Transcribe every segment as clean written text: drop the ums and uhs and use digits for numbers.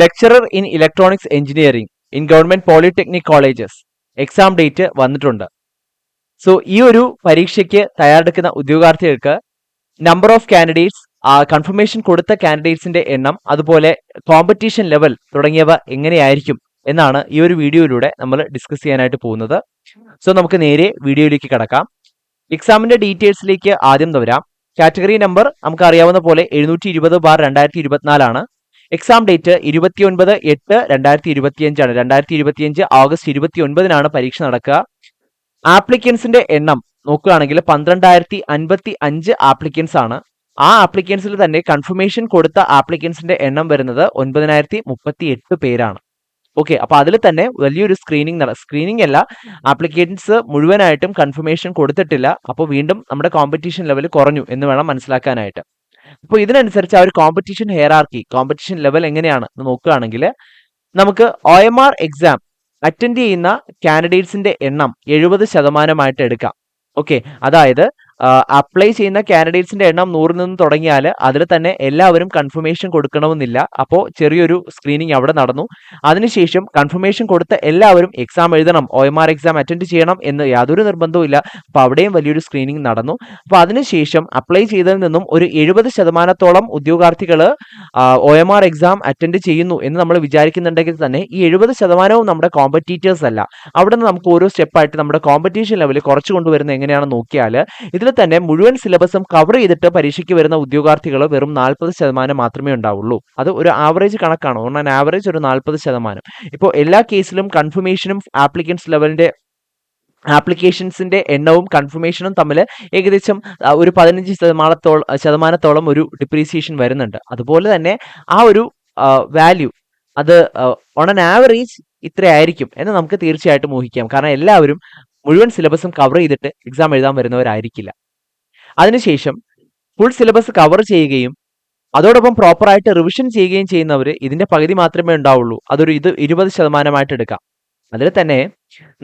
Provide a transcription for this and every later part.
Lecturer in electronics engineering in government polytechnic colleges exam date വന്നിട്ടുണ്ട്. So ഈ ഒരു പരീക്ഷയ്ക്ക് തയ്യാറെടുക്കുന്ന ഉദ്യോഗാർത്ഥികൾക്ക് നമ്പർ ഓഫ് കാൻഡിഡേറ്റ്സ്, കൺഫർമേഷൻ കൊടുത്ത കാൻഡിഡേറ്റ്സിന്റെ എണ്ണം, അതുപോലെ കോമ്പറ്റീഷൻ ലെവൽ തുടങ്ങിയവ എങ്ങനെയായിരിക്കും എന്നാണ് ഈ ഒരു വീഡിയോയിലൂടെ നമ്മൾ ഡിസ്കസ് ചെയ്യാനായിട്ട് പോകുന്നത്. സോ നമുക്ക് നേരെ വീഡിയോയിലേക്ക് കടക്കാം. എക്സാമിന്റെ ഡീറ്റെയിൽസിലേക്ക് ആദ്യം വരാം. കാറ്റഗറി നമ്പർ നമുക്ക് അറിയാവുന്ന പോലെ 720/2024 ആണ്. എക്സാം ഡേറ്റ് 29/8/2025 ആണ്. 2025 ഓഗസ്റ്റ് 29-നാണ് പരീക്ഷ നടക്കുക. ആപ്ലിക്കൻസിന്റെ എണ്ണം നോക്കുകയാണെങ്കിൽ 12,055 ആപ്ലിക്കൻസ് ആണ്. ആ ആപ്ലിക്കൻസിൽ തന്നെ കൺഫർമേഷൻ കൊടുത്ത ആപ്ലിക്കൻസിന്റെ എണ്ണം വരുന്നത് 9,038 പേരാണ്. ഓക്കെ, അപ്പൊ അതിൽ തന്നെ വലിയൊരു സ്ക്രീനിങ് അല്ല, ആപ്ലിക്കൻസ് മുഴുവനായിട്ടും കൺഫർമേഷൻ കൊടുത്തിട്ടില്ല. അപ്പോൾ വീണ്ടും നമ്മുടെ കോമ്പറ്റീഷൻ ലെവൽ കുറഞ്ഞു എന്ന് വേണം മനസ്സിലാക്കാനായിട്ട്. അപ്പോൾ ഇതിനനുസരിച്ച് ആ ഒരു കോമ്പറ്റീഷൻ ഹെയറാർക്കി, കോമ്പറ്റീഷൻ ലെവൽ എങ്ങനെയാണ് നോക്കുകയാണെങ്കിൽ നമുക്ക് OMR എക്സാം അറ്റൻഡ് ചെയ്യുന്ന കാൻഡിഡേറ്റ്സിന്റെ എണ്ണം 70% എടുക്കാം. ഓക്കെ, അതായത് അപ്ലൈ ചെയ്യുന്ന കാൻഡിഡേറ്റ്സിന്റെ എണ്ണം 100 നിന്ന് തുടങ്ങിയാൽ അതിൽ തന്നെ എല്ലാവരും കൺഫർമേഷൻ കൊടുക്കണമെന്നില്ല. അപ്പോൾ ചെറിയൊരു സ്ക്രീനിങ് അവിടെ നടന്നു. അതിനുശേഷം കൺഫർമേഷൻ കൊടുത്ത എല്ലാവരും എക്സാം എഴുതണം, OMR എക്സാം അറ്റൻഡ് ചെയ്യണം എന്ന് യാതൊരു നിർബന്ധവും ഇല്ല. അപ്പോൾ അവിടെയും വലിയൊരു സ്ക്രീനിങ് നടന്നു. അപ്പോൾ അതിനുശേഷം അപ്ലൈ ചെയ്തതിൽ നിന്നും ഒരു 70%-ഓളം ഉദ്യോഗാർത്ഥികൾ OMR എക്സാം അറ്റൻഡ് ചെയ്യുന്നു എന്ന് നമ്മൾ വിചാരിക്കുന്നുണ്ടെങ്കിൽ തന്നെ ഈ 70%-വും നമ്മുടെ കോമ്പറ്റീറ്റേഴ്സ് അല്ല. അവിടെ നിന്ന് നമുക്ക് ഓരോ സ്റ്റെപ്പായിട്ട് നമ്മുടെ കോമ്പറ്റീഷൻ ലെവൽ കുറച്ചു കൊണ്ടുവരുന്നത് എങ്ങനെയാണെന്ന് നോക്കിയാൽ ഇതിൽ തന്നെ മുഴുവൻ സിലബസും കവർ ചെയ്തിട്ട് പരീക്ഷയ്ക്ക് വരുന്ന ഉദ്യോഗാർത്ഥികൾ വെറും 40% മാത്രമേ ഉണ്ടാവുള്ളൂ. അത് ഒരു ആവറേജ് കണക്കാണ്. ഓൺ ആൻ ആവറേജ് ഒരു 40%. ഇപ്പോൾ എല്ലാ കേസിലും കൺഫർമേഷനും ആപ്ലിക്കേഷൻസിന്റെ എണ്ണവും കൺഫർമേഷനും തമ്മിൽ ഏകദേശം ഒരു 15% ഒരു ഡിപ്രീസിയേഷൻ വരുന്നുണ്ട്. അതുപോലെ തന്നെ ആ ഒരു വാല്യൂ അത് ഓൺ ആൻ ആവറേജ് ഇത്രയായിരിക്കും എന്ന് നമുക്ക് തീർച്ചയായിട്ടും ഊഹിക്കാം. കാരണം എല്ലാവരും മുഴുവൻ സിലബസും കവർ ചെയ്തിട്ട് എക്സാം എഴുതാൻ വരുന്നവരായിരിക്കില്ല. അതിനുശേഷം ഫുൾ സിലബസ് കവർ ചെയ്യുകയും അതോടൊപ്പം പ്രോപ്പറായിട്ട് റിവിഷൻ ചെയ്യുകയും ചെയ്യുന്നവർ ഇതിന്റെ പകുതി മാത്രമേ ഉണ്ടാവുള്ളൂ. അതൊരു 20% എടുക്കാം. അതിൽ തന്നെ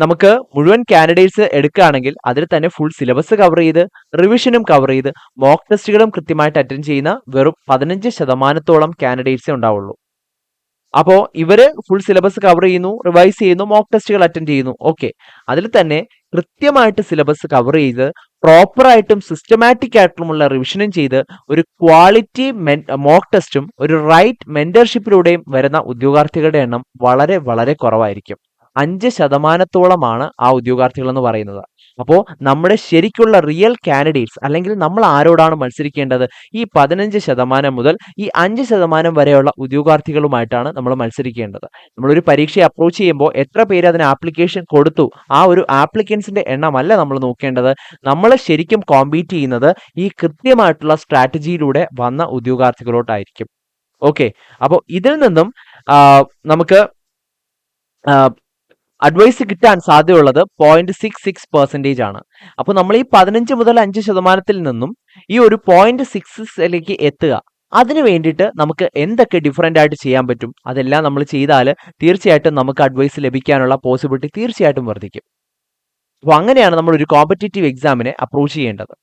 നമുക്ക് മുഴുവൻ കാൻഡിഡേറ്റ്സ് എടുക്കുകയാണെങ്കിൽ അതിൽ തന്നെ ഫുൾ സിലബസ് കവർ ചെയ്ത് റിവിഷനും കവർ ചെയ്ത് മോക്ക് ടെസ്റ്റുകളും കൃത്യമായിട്ട് അറ്റൻഡ് ചെയ്യുന്ന വെറും 15%-ഓളം കാൻഡിഡേറ്റ്സേ ഉണ്ടാവുള്ളൂ. അപ്പോൾ ഇവര് ഫുൾ സിലബസ് കവർ ചെയ്യുന്നു, റിവൈസ് ചെയ്യുന്നു, മോക്ക് ടെസ്റ്റുകൾ അറ്റൻഡ് ചെയ്യുന്നു. ഓക്കെ, അതിൽ തന്നെ കൃത്യമായിട്ട് സിലബസ് കവർ ചെയ്ത് പ്രോപ്പറായിട്ടും സിസ്റ്റമാറ്റിക് ആയിട്ടുമുള്ള റിവിഷനും ചെയ്ത് ഒരു ക്വാളിറ്റി മോക്ക് ടെസ്റ്റും ഒരു റൈറ്റ് മെന്റർഷിപ്പിലൂടെയും വരുന്ന ഉദ്യോഗാർത്ഥികളുടെ എണ്ണം വളരെ വളരെ കുറവായിരിക്കും. 5%-ഓളമാണ് ആ ഉദ്യോഗാർത്ഥികൾ എന്ന് പറയുന്നത്. അപ്പോൾ നമ്മുടെ ശരിക്കുള്ള റിയൽ കാൻഡിഡേറ്റ്സ്, അല്ലെങ്കിൽ നമ്മൾ ആരോടാണ് മത്സരിക്കേണ്ടത്? ഈ 15% മുതൽ ഈ 5% വരെയുള്ള ഉദ്യോഗാർത്ഥികളുമായിട്ടാണ് നമ്മൾ മത്സരിക്കേണ്ടത്. നമ്മളൊരു പരീക്ഷയെ അപ്രോച്ച് ചെയ്യുമ്പോൾ എത്ര പേര് അതിന് ആപ്ലിക്കേഷൻ കൊടുത്തു, ആ ഒരു ആപ്ലിക്കൻസിന്റെ എണ്ണമല്ല നമ്മൾ നോക്കേണ്ടത്. നമ്മൾ ശരിക്കും കോമ്പീറ്റ് ചെയ്യുന്നത് ഈ കൃത്യമായിട്ടുള്ള സ്ട്രാറ്റജിയിലൂടെ വന്ന ഉദ്യോഗാർത്ഥികളോട്ടായിരിക്കും. ഓക്കെ, അപ്പോൾ ഇതിൽ നിന്നും നമുക്ക് അഡ്വൈസ് കിട്ടാൻ സാധ്യതയുള്ളത് 0.66% ആണ്. അപ്പോൾ നമ്മൾ ഈ 15 മുതൽ 5% നിന്നും ഈ ഒരു 0.66 എത്തുക. അതിനു വേണ്ടിയിട്ട് നമുക്ക് എന്തൊക്കെ ഡിഫറൻ്റ് ആയിട്ട് ചെയ്യാൻ പറ്റും, അതെല്ലാം നമ്മൾ ചെയ്താൽ തീർച്ചയായിട്ടും നമുക്ക് അഡ്വൈസ് ലഭിക്കാനുള്ള പോസിബിലിറ്റി തീർച്ചയായിട്ടും വർദ്ധിക്കും. അപ്പോൾ അങ്ങനെയാണ് നമ്മൾ ഒരു കോമ്പറ്റേറ്റീവ് എക്സാമിനെ അപ്രോച്ച് ചെയ്യേണ്ടത്.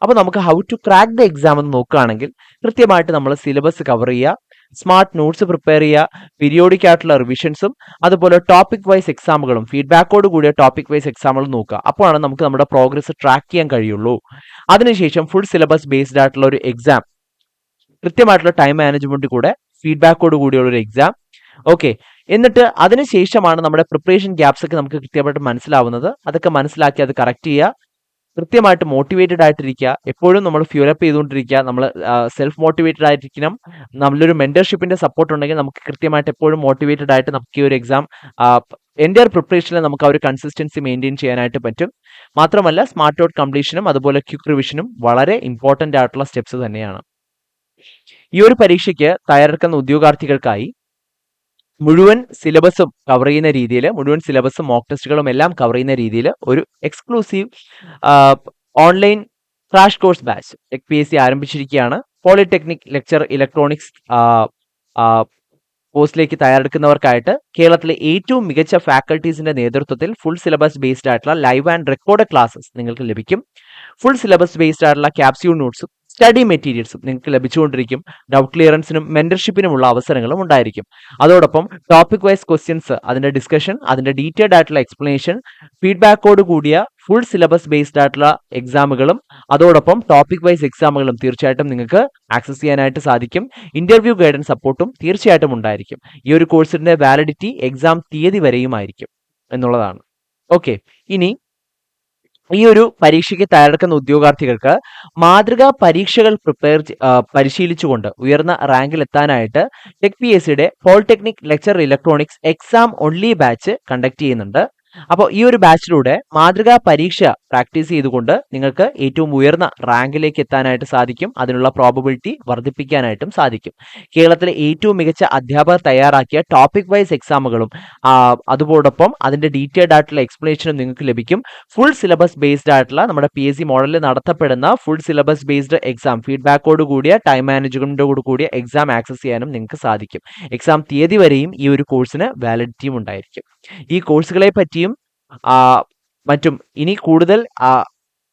അപ്പോൾ നമുക്ക് how to crack the exam എന്ന് നോക്കുകയാണെങ്കിൽ കൃത്യമായിട്ട് നമ്മൾ സിലബസ് കവർ ചെയ്യുക, സ്മാർട്ട് നോട്ട്സ് പ്രിപ്പയർ ചെയ്യുക, പീരിയോഡിക് ആയിട്ടുള്ള റിവിഷൻസും അതുപോലെ ടോപ്പിക് വൈസ് എക്സാമുകളും ഫീഡ്ബാക്കോട് കൂടിയ ടോപ്പിക് വൈസ് എക്സാമുകളും നോക്കുക. അപ്പോഴാണ് നമുക്ക് നമ്മുടെ പ്രോഗ്രസ് ട്രാക്ക് ചെയ്യാൻ കഴിയുള്ളൂ. അതിനുശേഷം ഫുൾ സിലബസ് ബേസ്ഡ് ആയിട്ടുള്ള ഒരു എക്സാം, കൃത്യമായിട്ടുള്ള ടൈം മാനേജ്മെന്റ് കൂടെ ഫീഡ്ബാക്കോട് കൂടിയുള്ള ഒരു എക്സാം. ഓക്കെ, എന്നിട്ട് അതിനുശേഷമാണ് നമ്മുടെ പ്രിപ്പറേഷൻ ഗ്യാപ്സ് ഒക്കെ നമുക്ക് കൃത്യമായിട്ട് മനസ്സിലാവുന്നത്. അതൊക്കെ മനസ്സിലാക്കി അത് കറക്റ്റ് ചെയ്യുക. കൃത്യമായിട്ട് മോട്ടിവേറ്റഡ് ആയിട്ടിരിക്കുക, എപ്പോഴും നമ്മൾ ഫ്യൂലപ്പ് ചെയ്തുകൊണ്ടിരിക്കുക, നമ്മൾ സെൽഫ് മോട്ടിവേറ്റഡ് ആയിരിക്കണം. നല്ലൊരു മെന്റർഷിപ്പിന്റെ സപ്പോർട്ട് ഉണ്ടെങ്കിൽ നമുക്ക് കൃത്യമായിട്ട് എപ്പോഴും മോട്ടിവേറ്റഡ് ആയിട്ട് നമുക്ക് ഈ ഒരു എക്സാം എൻ്റെ പ്രിപ്പറേഷനിൽ നമുക്ക് ആ ഒരു കൺസിസ്റ്റൻസി മെയിൻറ്റെയിൻ ചെയ്യാനായിട്ട് പറ്റും. മാത്രമല്ല സ്മാർട്ട് ഔട്ട് കംപ്ലീഷനും അതുപോലെ ക്വിക്ക് റിവിഷനും വളരെ ഇമ്പോർട്ടൻ്റ് ആയിട്ടുള്ള സ്റ്റെപ്സ് തന്നെയാണ്. ഈ ഒരു പരീക്ഷയ്ക്ക് തയ്യാറെടുക്കുന്ന ഉദ്യോഗാർത്ഥികൾക്കായി മുഴുവൻ സിലബസും കവർ ചെയ്യുന്ന രീതിയിൽ, മുഴുവൻ സിലബസും മോക്ക് ടെസ്റ്റുകളും എല്ലാം കവർ ചെയ്യുന്ന രീതിയിൽ ഒരു exclusive online crash course batch PSC ആരംഭിച്ചിരിക്കുകയാണ്. പോളിടെക്നിക് ലെക്ചർ ഇലക്ട്രോണിക്സ് കോഴ്സിലേക്ക് തയ്യാറെടുക്കുന്നവർക്കായിട്ട് കേരളത്തിലെ ഏറ്റവും മികച്ച ഫാക്കൽറ്റീസിന്റെ നേതൃത്വത്തിൽ ഫുൾ സിലബസ് ബേസ്ഡ് ആയിട്ടുള്ള ലൈവ് ആൻഡ് റെക്കോർഡ് ക്ലാസ്സസ് നിങ്ങൾക്ക് ലഭിക്കും. ഫുൾ സിലബസ് ബേസ്ഡ് ആയിട്ടുള്ള ക്യാപ്സ്യൂൾ നോട്ട്സും സ്റ്റഡി മെറ്റീരിയൽസും നിങ്ങൾക്ക് ലഭിച്ചുകൊണ്ടിരിക്കും. ഡൗട്ട് ക്ലിയറൻസിനും മെന്റർഷിപ്പിനുമുള്ള അവസരങ്ങളും ഉണ്ടായിരിക്കും. അതോടൊപ്പം ടോപ്പിക് വൈസ് ക്വസ്റ്റ്യൻസ്, അതിന്റെ ഡിസ്കഷൻ, അതിന്റെ ഡീറ്റെയിൽഡ് ആയിട്ടുള്ള എക്സ്പ്ലനേഷൻ, ഫീഡ്ബാക്കോട് കൂടിയ ഫുൾ സിലബസ് ബേസ്ഡ് ആയിട്ടുള്ള എക്സാമുകളും അതോടൊപ്പം ടോപ്പിക് വൈസ് എക്സാമുകളും തീർച്ചയായിട്ടും നിങ്ങൾക്ക് ആക്സസ് ചെയ്യാനായിട്ട് സാധിക്കും. ഇന്റർവ്യൂ ഗൈഡൻസ് സപ്പോർട്ടും തീർച്ചയായിട്ടും ഉണ്ടായിരിക്കും. ഈ ഒരു കോഴ്സിന്റെ വാലിഡിറ്റി എക്സാം തീയതി വരെയുമായിരിക്കും എന്നുള്ളതാണ്. ഓക്കെ, ഇനി ഈ ഒരു പരീക്ഷയ്ക്ക് തയ്യാറെടുക്കുന്ന ഉദ്യോഗാർത്ഥികൾക്ക് മാതൃകാ പരീക്ഷകൾ പരിശീലിച്ചുകൊണ്ട് ഉയർന്ന റാങ്കിൽ എത്താനായിട്ട് ടെക് പി എസ് സിയുടെ polytechnic lecture electronics exam only batch conduct ചെയ്യുന്നുണ്ട്. അപ്പോൾ ഈ ഒരു ബാച്ചിലൂടെ മാതൃകാ പരീക്ഷ പ്രാക്ടീസ് ചെയ്തുകൊണ്ട് നിങ്ങൾക്ക് ഏറ്റവും ഉയർന്ന റാങ്കിലേക്ക് എത്താനായിട്ട് സാധിക്കും. അതിനുള്ള പ്രോബബിലിറ്റി വർദ്ധിപ്പിക്കാനായിട്ടും സാധിക്കും. കേരളത്തിലെ ഏറ്റവും മികച്ച അധ്യാപകർ തയ്യാറാക്കിയ ടോപ്പിക് വൈസ് എക്സാമുകളും അതോടൊപ്പം അതിന്റെ ഡീറ്റെയിൽഡ് ആയിട്ടുള്ള എക്സ്പ്ലനേഷനും നിങ്ങൾക്ക് ലഭിക്കും. ഫുൾ സിലബസ് ബേസ്ഡ് ആയിട്ടുള്ള നമ്മുടെ PSC മോഡലിൽ നടത്തപ്പെടുന്ന ഫുൾ സിലബസ് ബേസ്ഡ് എക്സാം ഫീഡ്ബാക്കോട് കൂടിയ ടൈം മാനേജ്മെന്റോട് കൂടിയ എക്സാം ആക്സസ് ചെയ്യാനും നിങ്ങൾക്ക് സാധിക്കും. എക്സാം തീയതി വരെയും ഈ ഒരു കോഴ്സിന് വാലിഡിറ്റിയും ഉണ്ടായിരിക്കും. ഈ കോഴ്സുകളെ പറ്റിയും മറ്റും ഇനി കൂടുതൽ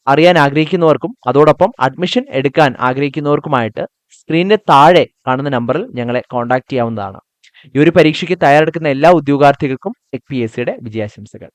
അറിയാൻ ആഗ്രഹിക്കുന്നവർക്കും അതോടൊപ്പം അഡ്മിഷൻ എടുക്കാൻ ആഗ്രഹിക്കുന്നവർക്കുമായിട്ട് സ്ക്രീനിന്റെ താഴെ കാണുന്ന നമ്പറിൽ ഞങ്ങളെ കോൺടാക്ട് ചെയ്യാവുന്നതാണ്. ഈ ഒരു പരീക്ഷയ്ക്ക് തയ്യാറെടുക്കുന്ന എല്ലാ ഉദ്യോഗാർത്ഥികൾക്കും ടെക് PSCയുടെ വിജയാശംസകൾ.